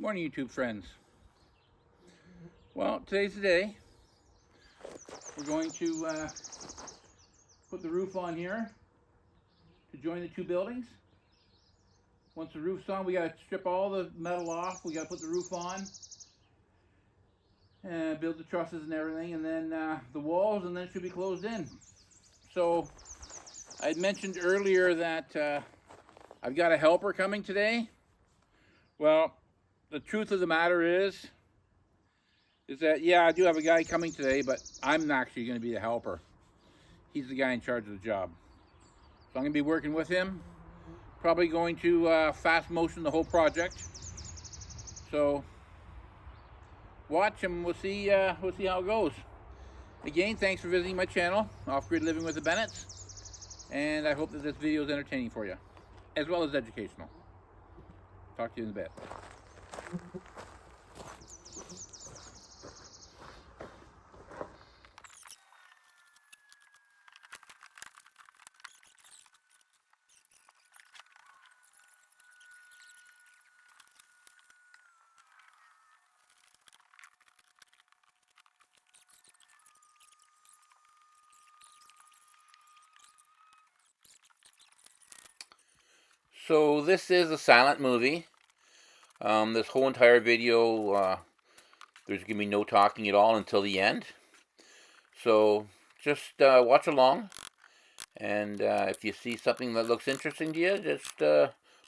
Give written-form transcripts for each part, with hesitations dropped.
Morning, YouTube friends. Well, today's the day. We're going to put the roof on here to join the two buildings. Once the roof's on, we got to strip all the metal off. We got to put the roof on and build the trusses and everything, and then the walls, and then it should be closed in. So I had mentioned earlier that I've got a helper coming today. Well, the truth of the matter is that, yeah, I do have a guy coming today, but I'm actually going to be the helper. He's the guy in charge of the job. So I'm going to be working with him. Probably going to fast motion the whole project. So watch and we'll see how it goes. Again, thanks for visiting my channel, Off-Grid Living with the Bennetts. And I hope that this video is entertaining for you, as well as educational. Talk to you in a bit. So this is a silent movie. This whole entire video, there's going to be no talking at all until the end. So just watch along. And if you see something that looks interesting to you, just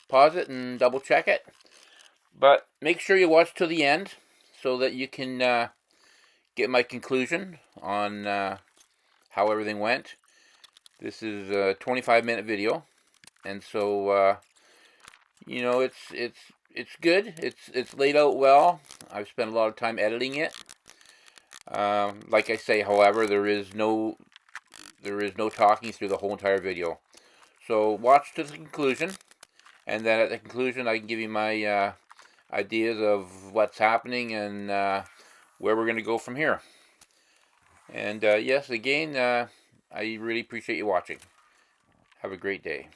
pause it and double check it. But make sure you watch till the end so that you can get my conclusion on how everything went. This is a 25-minute video, and so you know, it's good. It's laid out well. I've spent a lot of time editing it. Like I say, however, there is no talking through the whole entire video. So watch to the conclusion, and then at the conclusion I can give you my ideas of what's happening and where we're going to go from here. And yes, again, I really appreciate you watching. Have a great day.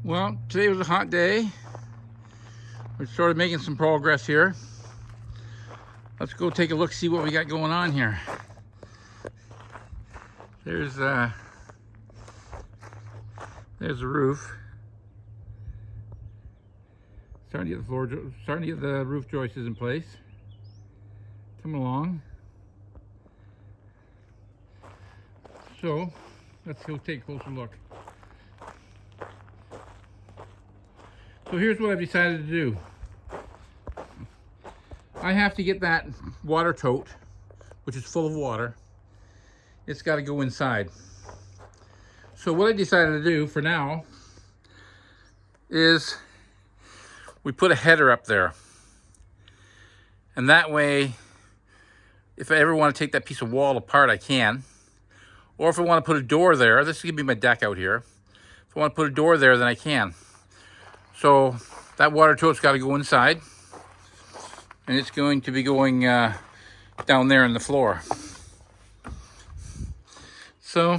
Well, today was a hot day. We're sort of making some progress here. Let's go take a look, see what we got going on here. There's the roof. Starting to get the roof joists in place. Coming along. So let's go take a closer look. So here's what I've decided to do. I have to get that water tote, which is full of water. It's got to go inside. So what I decided to do for now is we put a header up there. And that way, if I ever want to take that piece of wall apart, I can. Or if I want to put a door there, this is going to be my deck out here. If I want to put a door there, then I can. So that water tote's got to go inside. And it's going to be going down there in the floor. So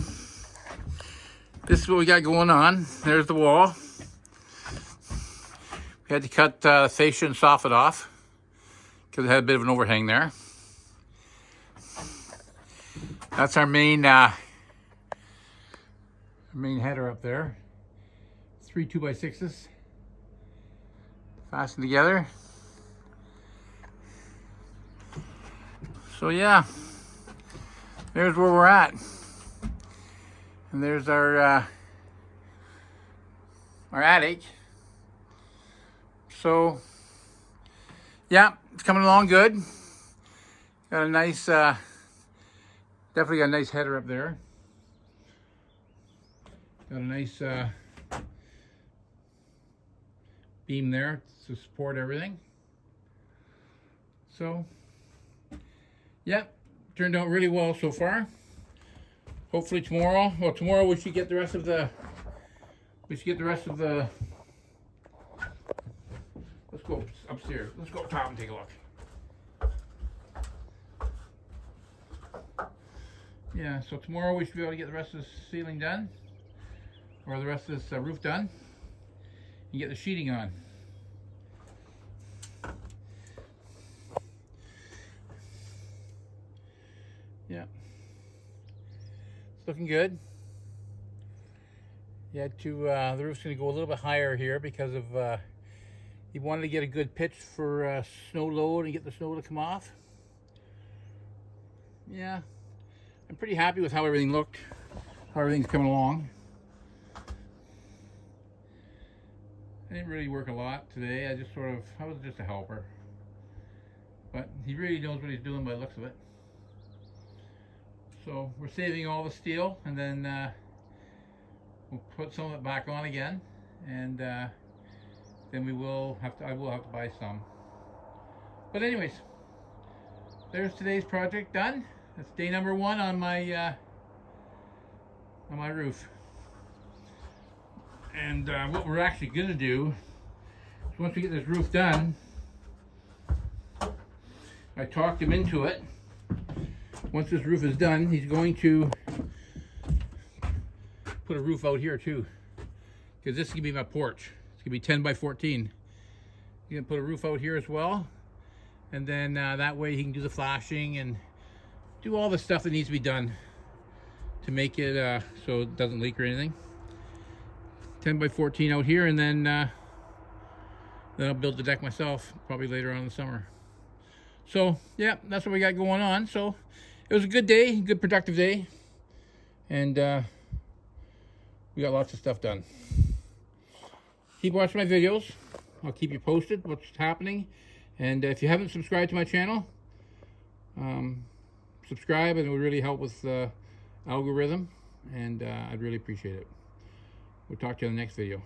this is what we got going on. There's the wall. We had to cut the fascia and soffit off because it had a bit of an overhang there. That's our main header up there. 3 2x6s fastened together. So yeah, there's where we're at. And there's our attic. So yeah, it's coming along good. Got a nice, definitely got a nice header up there. Got a nice beam there to support everything. So yeah, turned out really well so far. Hopefully tomorrow, well, tomorrow we should get the rest of the, let's go upstairs. Let's go up top and take a look. Yeah, so tomorrow we should be able to get the rest of the ceiling done, or the rest of this roof done, and get the sheeting on. Yeah, it's looking good. Yeah, the roof's going to go a little bit higher here because of he wanted to get a good pitch for snow load and get the snow to come off. Yeah, I'm pretty happy with how everything looked, how everything's coming along. I didn't really work a lot today. I was just a helper. But he really knows what he's doing by the looks of it. So we're saving all the steel, and then we'll put some of it back on again, and then I will have to buy some. But anyways, there's today's project done. That's day number 1 on my roof. And what we're actually going to do is, once we get this roof done, I talked him into it. Once this roof is done, he's going to put a roof out here too, because this is going to be my porch. It's going to be 10 by 14. He's going to put a roof out here as well, and then that way he can do the flashing and do all the stuff that needs to be done to make it so it doesn't leak or anything. 10 by 14 out here, and then I'll build the deck myself probably later on in the summer. So yeah, that's what we got going on. So it was a good day, good productive day, and we got lots of stuff done. Keep watching my videos. I'll keep you posted what's happening, and if you haven't subscribed to my channel, subscribe, and it would really help with the algorithm, and I'd really appreciate it. We'll talk to you in the next video.